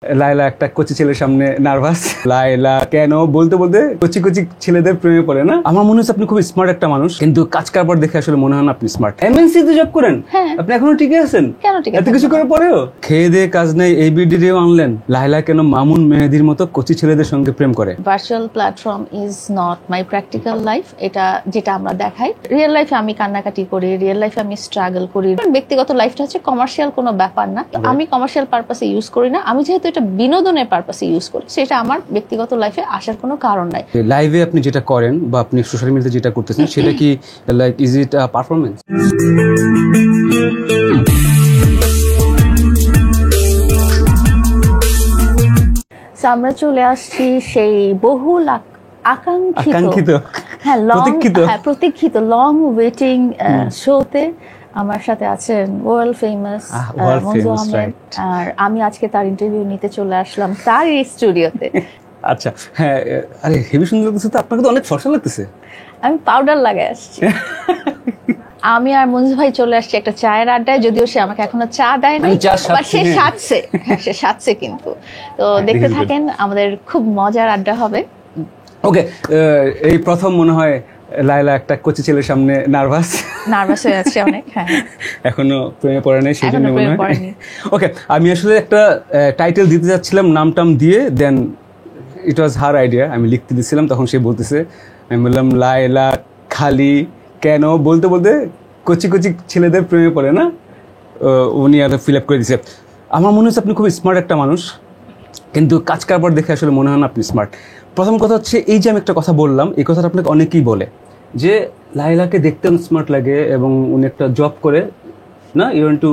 লায়লা একটা কচি ছেলের সামনে নার্ভাস। লায়লা কেন বলতে বলতে কচি কচি ছেলেদের প্রেমে পড়ে না। আমার মনে হচ্ছে আপনি খুব স্মার্ট একটা মানুষ, কিন্তু কাজ কারবার দেখে আসলে মনে হয় না আপনি স্মার্ট। এমএনসি তে জব করেন, আপনি এখনো টিকে আছেন? কেন টিকে এত কিছু করে পরেও খেয়ে দিয়ে কাজ নেই, এই বিডিও আনলেন। লায়লা কেন মামুন মেহেদির মতো কচি ছেলেদের সঙ্গে প্রেম করে? Virtual platform is not my practical life. এটা যেটা আমরা দেখাই, রিয়েল লাইফে আমি কান্নাকাটি করি, রিয়েল লাইফে আমি স্ট্রাগল করি। ব্যক্তিগত লাইফটা হচ্ছে কমার্শিয়াল কোনো ব্যাপার না, আমি কমার্শিয়াল পারপাসে ইউজ করি না। আমি যেহেতু এটা বিনোদনের পারপাসে ইউজ করি, সেটা আমার ব্যক্তিগত লাইফে আসার কোনো কারণ নাই। লাইভে আপনি যেটা করেন বা আপনি সোশ্যাল মিডিয়াতে যেটা করতেছেন, সেটা কি like is it a performance? আমরা চলে আসছি সেই বহুল আকাঙ্ক্ষিত প্রতীক্ষিত লং ওয়েটিং শোতে। আমার সাথে আছেন ওয়ার্ল্ড ফেমাস মঞ্জু আহমেদ, আর আমি আজকে তার ইন্টারভিউ নিতে চলে আসলাম তার স্টুডিওতে। আচ্ছা, হ্যাঁ, আরে হেভি সুন্দর লাগতেছে তো, আপনাকে তো অনেক ফর্সা লাগতেছে। আমি পাউডার লাগাই আসছি। আমি আর মঞ্জু ভাই চলে আসছি একটা চায়ের আড্ডায়, যদিও সে আমাকে এখনো চা দেয় না, সে সাজছে কিন্তু। তো দেখতে থাকেন, আমাদের খুব মজার আড্ডা হবে। ওকে, এই প্রথম মনে হয় লায়লা একটা কচি ছেলের সামনে নার্ভাস হয়ে যাচ্ছে অনেক। হ্যাঁ, এখনো প্রেমে পড়ে নাই, সেই জন্য মনে হয়। ওকে, আমি আসলে একটা টাইটেল দিতে যাচ্ছিলাম, নামটাম দিয়ে, দেন ইট ওয়াজ হার আইডিয়া। আমি লিখতে দিচ্ছিলাম, তখন সে বলতেছে, আমি বললাম লায়লা খালি কেন বলতে বলতে কচি কচি ছেলেদের প্রেমে পড়ে না। উনি আর ফিল আপ করে দিচ্ছে। আমার মনে হচ্ছে আপনি খুব স্মার্ট একটা মানুষ, কিন্তু কাজ কারবার দেখে আসলে মনে হয় না আপনি স্মার্ট। প্রথম কথা হচ্ছে, এই যে আমি একটা কথা বললাম, এই কথাটা আপনাকে অনেকেই বলে যে লায়লাকে দেখতে স্মার্ট লাগে এবং উনি একটা জব করে না। ইউ ওয়ান্ট টু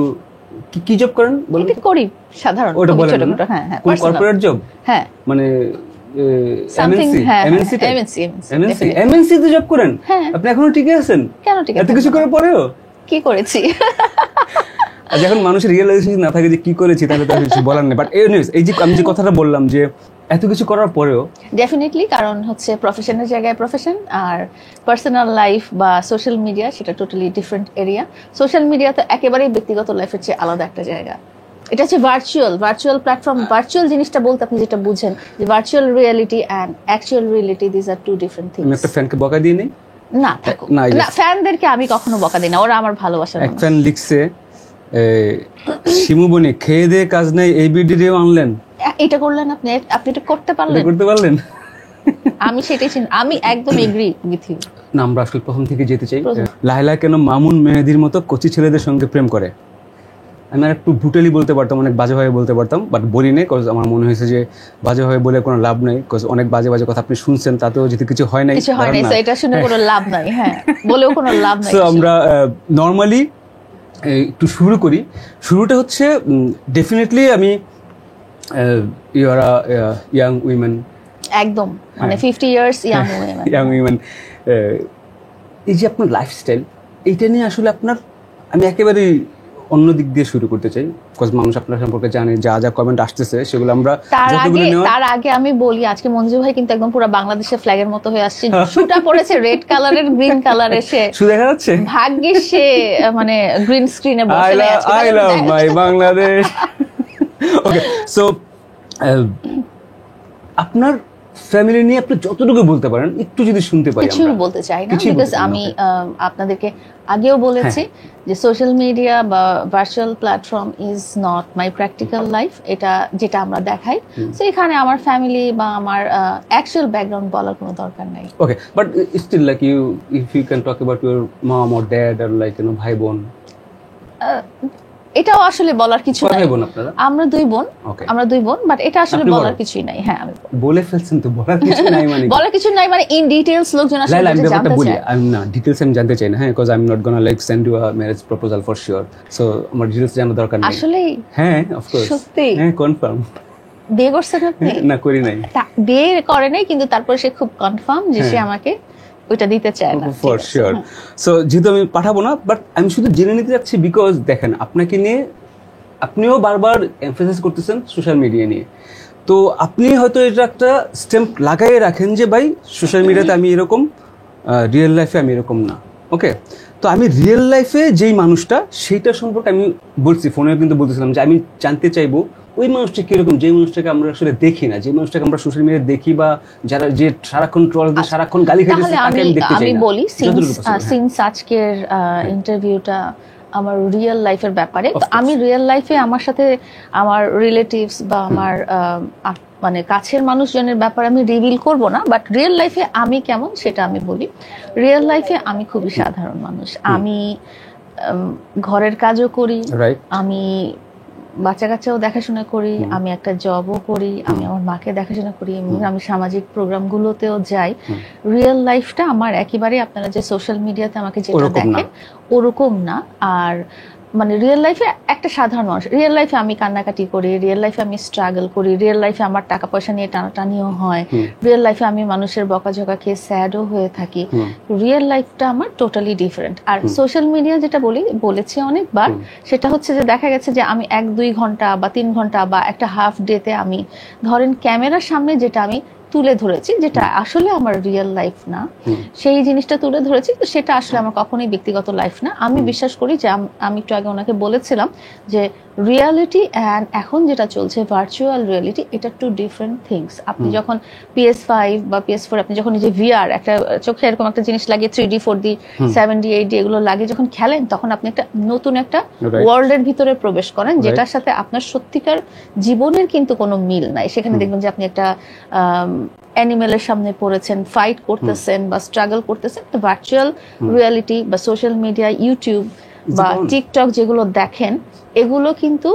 কি জব করেন? বলতে করি সাধারণ, ওটা বলেন না? হ্যাঁ, কোন কর্পোরেট জব? হ্যাঁ, মানে এমএনসি তে জব করেন, আপনি এখনো টিকে আছেন? কেন টিকে? এত কিছু করে পরেও কি করেছি? যখন মানুষের রিয়েলাইজেশন না থাকে যে কি করেছি, তাহলে তো কিছু বলার নেই। বাট এই যে আমি যে কথাটা বললাম যে এত কিছু করার পরেও, ডেফিনেটলি, কারণ হচ্ছে প্রফেশনের জায়গায় প্রফেশন, আর পার্সোনাল লাইফ বা সোশ্যাল মিডিয়া সেটা totally different area. Social media তো একেবারেই ব্যক্তিগত লাইফের চেয়ে আলাদা একটা জায়গা। এটা হচ্ছে ভার্চুয়াল প্ল্যাটফর্ম। ভার্চুয়াল জিনিসটা বলতে আপনি যেটা বুঝেন যে virtual reality and actual reality, this are two different things. আমি একটা ফ্যানকে বকা দিই নেই না, ফ্যানদেরকে আমি কখনো বকা দিই না, ওরা আমার ভালোবাসা। এক ফ্যান লিখছে, শিমুবনি খেয়ে দিয়ে কাজ নেই, এই বিডিও আনলেন। এটা করলেন আপনি এটা করতে পারলেন? আমি সেটাই চিনি, আমি একদম এগ্রি উইথ ইউ। না, আমরা আসলে প্রথম থেকে যেতে চাই, লায়লা কেন মামুন মেহেদির মতো কচি ছেলেদের সঙ্গে প্রেম করে? আমি আর একটু ব্রুটালি বলতে পারতাম, অনেক বাজেভাবে বলতে পারতাম, বাট বলি নেই, কজ আমার মনে হয়েছে যে বাজেভাবে বলে কোনো লাভ নেই। কজ অনেক বাজে বাজে কথা আপনি শুনছেন, তাতেও যদি কিছু হয় নাই, এটা শুনে কোনো লাভ নাই। হ্যাঁ, বলেও কোনো লাভ নাই। তো আমরা নর্মালি একটু শুরু করি। শুরুটা হচ্ছে ডেফিনেটলি আমি ইউ আর ইয়াং উইমেন, একদম মানে 50 ইয়ার্স ইয়াং উইমেন। এই যে আপনার লাইফস্টাইল, এইটা নিয়ে আসলে আপনার, আমি একেবারেই অন্য দিক দিয়ে শুরু করতে চাই, বিকজ মানুষ আপনার সম্পর্কে জানে, যা যা কমেন্ট আসতেছে সেগুলো আমরা তার আগে আমি বলি, আজকে মঞ্জু ভাই কিন্তু একদম পুরো বাংলাদেশের ফ্ল্যাগের মতো হয়ে আসছে। শুটা পড়েছে রেড কালারের, গ্রিন কালারে, সে দেখা যাচ্ছে ভাগ্যে সে মানে গ্রিন স্ক্রিনে বসে আছে। I love my Bangladesh. Okay, so আপনার ফ্যামিলি নিয়ে আপনি যতটুকু বলতে পারেন একটু যদি শুনতে পারি। কিছু বলতে চাই না, বিকজ আমি আপনাদেরকে আগেও বলেছি যে সোশ্যাল মিডিয়া বা virtual platform is not my practical life. এটা যেটা আমরা দেখাই, তো এখানে আমার ফ্যামিলি বা আমার অ্যাকচুয়াল ব্যাকগ্রাউন্ড বলার কোনো দরকার নাই। Okay, but still like if you can talk about your mom or dad or like ভাই বোন, এটাও আসলে বলার কিছু নাই। আমরা দুই বোন, বাট এটা আসলে বলার কিছুই নাই। হ্যাঁ, আমি বলে ফেলছেন তো, বলার কিছু নাই মানে ইন ডিটেইলস লোকজন আসলে জানতে চায়। আমি না ডিটেইলস আমি জানতে চাই না, হ্যাঁ, because I am not gonna like send you a marriage proposal for sure. So আমার ডিটেইলস জানার দরকার নেই আসলে। হ্যাঁ, অফ কোর্স, সত্যি? হ্যাঁ, কনফার্ম। বিয়ে করছেন আপনি? না, করি নাই। বিয়ে করে নাই, কিন্তু তারপর সে খুব কনফার্ম যে সে আমাকে ওইটা দিতে চায় না, ফর শিওর। সো যেহেতু আমি পাঠাবো না, বাট আমি শুধু জেনে নিতে যাচ্ছি, বিকজ দেখেন আপনাকে নিয়ে আপনিও বারবার এমফাসাইজ করতেছেন সোশ্যাল মিডিয়া নিয়ে, তো আপনি হয়তো এটা একটা স্ট্যাম্প লাগাইয়ে রাখেন যে ভাই সোশ্যাল মিডিয়াতে আমি এরকম, রিয়েল লাইফে আমি এরকম না। ওকে, তো আমি রিয়েল লাইফে যেই মানুষটা সেইটা সম্পর্কে আমি বলছি, ফোনে কিন্তু বলতেছিলাম যে আমি জানতে চাইবো ওই মানুষটা কিরকম, যে মানুষটাকে আমরা আসলে দেখি না, যে মানুষটাকে আমরা সোশ্যাল মিডিয়ায় দেখি বা যারা যে সারাক্ষণ ট্রল দিয়ে সারাক্ষণ গালি খাইতেছে তাকে আমি দেখতে চাই না। আমি বলি সিন্স আজকের ইন্টারভিউটা আমার রিয়েল লাইফের ব্যাপারে, তো আমি রিয়েল লাইফে আমার সাথে আমার রিলেটিভস বা আমার মানে কাছের মানুষজনের ব্যাপারে আমি রিভিল করব না, বাট রিয়েল লাইফে আমি কেমন সেটা আমি বলি। রিয়েল লাইফে আমি খুবই সাধারণ মানুষ। আমি ঘরের কাজও করি, আমি বাচ্চা কাচ্চাও দেখাশোনা করি, আমি একটা জবও করি, আমি আমার মাকে দেখাশোনা করি, আমি সামাজিক প্রোগ্রামগুলোতেও যাই। রিয়েল লাইফটা আমার একেবারে আপনারা যে সোশ্যাল মিডিয়াতে আমাকে যেটা দেখেন ওরকম না। আর মানে রিয়েল লাইফে একটা সাধারণ মানুষ, রিয়েল লাইফে আমি কান্নাকাটি করি, রিয়েল লাইফে আমি স্ট্রাগল করি, রিয়েল লাইফে আমার টাকা পয়সা নিয়ে টানাটানিও হয়, রিয়েল লাইফে আমি মানুষের বকাঝকা খেয়ে স্যাডও হয়ে থাকি। রিয়েল লাইফটা আমার টোটালি ডিফারেন্ট। আর সোশ্যাল মিডিয়া যেটা বলেছি অনেকবার, সেটা হচ্ছে যে দেখা গেছে যে আমি 1-2 ঘন্টা বা 3 ঘন্টা বা একটা হাফ ডেতে আমি ধরেন ক্যামেরার সামনে যেটা আমি তুলে ধরেছি, যেটা আসলে আমার রিয়েল লাইফ না, সেই জিনিসটা তুলে ধরেছি, তো সেটা আসলে আমার কখনোই ব্যক্তিগত লাইফ না। আমি বিশ্বাস করি যে আমি একটু আগে ওনাকে বলেছিলাম যে রিয়ালিটি অ্যান্ড এখন যেটা চলছে ভার্চুয়াল রিয়ালিটি, এটা টু ডিফারেন্ট থিংস। আপনি যখন PS5 বা PS4 আপনি যখন এই যে VR একটা চোখে এরকম একটা জিনিস লাগিয়ে 3D 4D 7D 8D এগুলো লাগিয়ে যখন খেলেন, তখন আপনি একটা নতুন একটা ওয়ার্ল্ডের ভিতরে প্রবেশ করেন, যেটার সাথে আপনার সত্যিকার জীবনের কিন্তু কোনো মিল নাই। সেখানে দেখবেন যে আপনি একটা অ্যানিমেলের সামনে পড়েছেন, ফাইট করতেছেন বা স্ট্রাগল করতেছেন। তো ভার্চুয়াল রিয়ালিটি বা সোশ্যাল মিডিয়া, ইউটিউব বা টিকটক যেগুলো দেখেন, এগুলো কিন্তু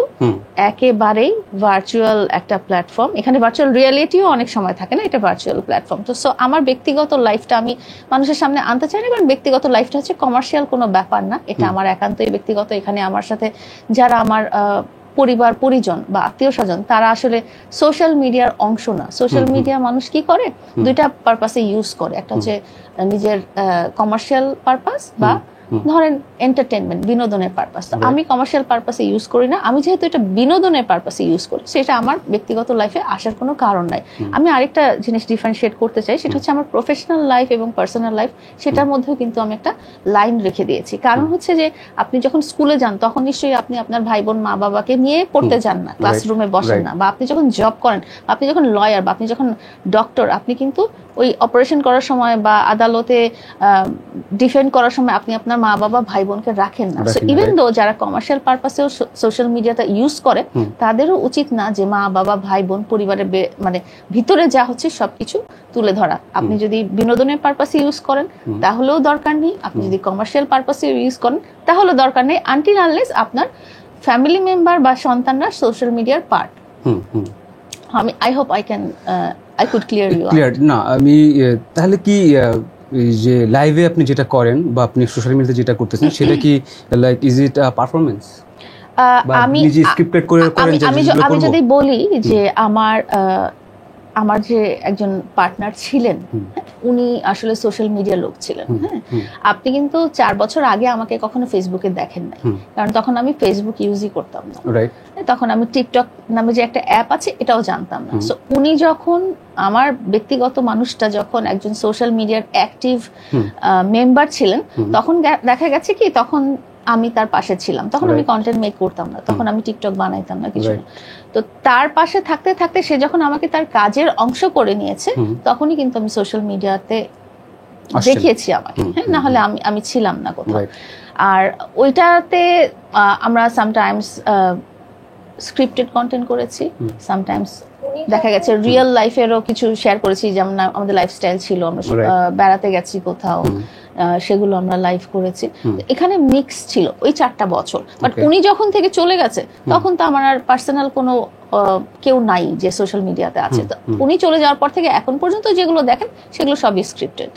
একেবারেই ভার্চুয়াল একটা প্ল্যাটফর্ম। এখানে ভার্চুয়াল রিয়ালিটিও অনেক সময় থাকে না, এটা ভার্চুয়াল প্ল্যাটফর্ম। তো সো আমার ব্যক্তিগত লাইফটা আমি মানুষের সামনে আনতে চাই না, কারণ ব্যক্তিগত লাইফটা হচ্ছে কমার্শিয়াল কোনো ব্যাপার না, এটা আমার একান্তই ব্যক্তিগত। এখানে আমার সাথে যারা আমার পরিবার পরিজন বা আত্মীয় স্বজন, তারা আসলে সোশ্যাল মিডিয়ার অংশ না। সোশ্যাল মিডিয়া মানুষ কি করে, দুইটা পারপাসে ইউজ করে, একটা হচ্ছে নিজের কমার্শিয়াল পারপাস বা ধরেন এন্টারটেনমেন্ট, বিনোদনের পারপাস। তো আমি কমার্শিয়াল পারপাসে ইউজ করি না। আমি যেহেতু এটা বিনোদনের পারপাসে ইউজ করি, সেটা আমার ব্যক্তিগত লাইফে আসার কোনো কারণ নাই। আমি আরেকটা জিনিস ডিফারেন্সিয়েট করতে চাই, সেটা হচ্ছে আমার প্রফেশনাল লাইফ এবং পার্সোনাল লাইফ, সেটার মধ্যেও কিন্তু আমি একটা লাইন রেখে দিয়েছি। কারণ হচ্ছে যে আপনি যখন স্কুলে যান, তখন নিশ্চয়ই আপনি আপনার ভাই বোন মা বাবাকে নিয়ে পড়তে যান না, ক্লাসরুমে বসেন না। বা আপনি যখন জব করেন, আপনি যখন লয়ার বা আপনি যখন ডক্টর, আপনি কিন্তু ওই অপারেশন করার সময় বা আদালতে ডিফেন্ড করার সময় আপনি আপনার মা বাবা ভাই বোনকে রাখেন না। সো ইভেন দো যারা কমার্শিয়াল পারপাসেও সোশ্যাল মিডিয়াটা ইউজ করে, তাদেরও উচিত না যে মা বাবা ভাই বোন পরিবারের মানে ভিতরে যা হচ্ছে সবকিছু তুলে ধরা। আপনি যদি বিনোদনের পারপাসে ইউজ করেন তাহলেও দরকার নেই, আপনি যদি কমার্শিয়াল পারপাসে ইউজ করেন তাহলেও দরকার নেই, আনটিল আনলেস আপনার ফ্যামিলি মেম্বার বা সন্তানরা সোশ্যাল মিডিয়ার part. I hope I could clear you. না, আমি তাহলে কি যে লাইভে আপনি যেটা করেন বা আপনি সোশ্যাল মিডিয়াতে যেটা করতেছেন, সেটা কি like is it a performance? আমি যদি বলি যে আমার যে একজন পার্টনার ছিলেন, উনি আসলে সোশ্যাল মিডিয়া লোক ছিলেন। হ্যাঁ, আপনি কিন্তু 4 বছর আগে আমাকে কখনো ফেসবুকে দেখেন নাই, কারণ তখন আমি ফেসবুক ইউজই করতাম না। তখন আমি টিকটক নামে যে একটা অ্যাপ আছে এটাও জানতাম না। সো উনি যখন আমার ব্যক্তিগত মানুষটা যখন একজন সোশ্যাল মিডিয়ার অ্যাক্টিভ মেম্বার ছিলেন, তখন দেখা গেছে কি তখন আমি তার পাশে ছিলাম। তখন আমি কন্টেন্ট মেক করতাম না, তখন আমি টিকটক বানাইতাম না, কিছু না। তো তার পাশে থাকতে থাকতে সে যখন আমাকে তার কাজের অংশ করে নিয়েছে, তখনই কিন্তু আমি সোশ্যাল মিডিয়াতে দেখিয়েছি আমাকে। হ্যাঁ, না হলে আমি ছিলাম না কোথাও। আর ওইটাতে আমরা সামটাইমস স্ক্রিপ্টেড কন্টেন্ট করেছি, সামটাইমস দেখা গেছে রিয়েল লাইফেরও কিছু শেয়ার করেছি, যেমন আমাদের লাইফস্টাইল ছিল, আমরা বেড়াতে গেছি কোথাও, সেগুলো আমরা লাইভ করেছি। এখানে মিক্স ছিল ওই 4টা বছর। বাট উনি যখন থেকে চলে গেছে, তখন তো আমার আর পার্সোনাল কোনো কেউ নাই যে সোশ্যাল মিডিয়াতে আছে। তো উনি চলে যাওয়ার পর থেকে এখন পর্যন্ত যেগুলো দেখেন সেগুলো সবই স্ক্রিপ্টেড।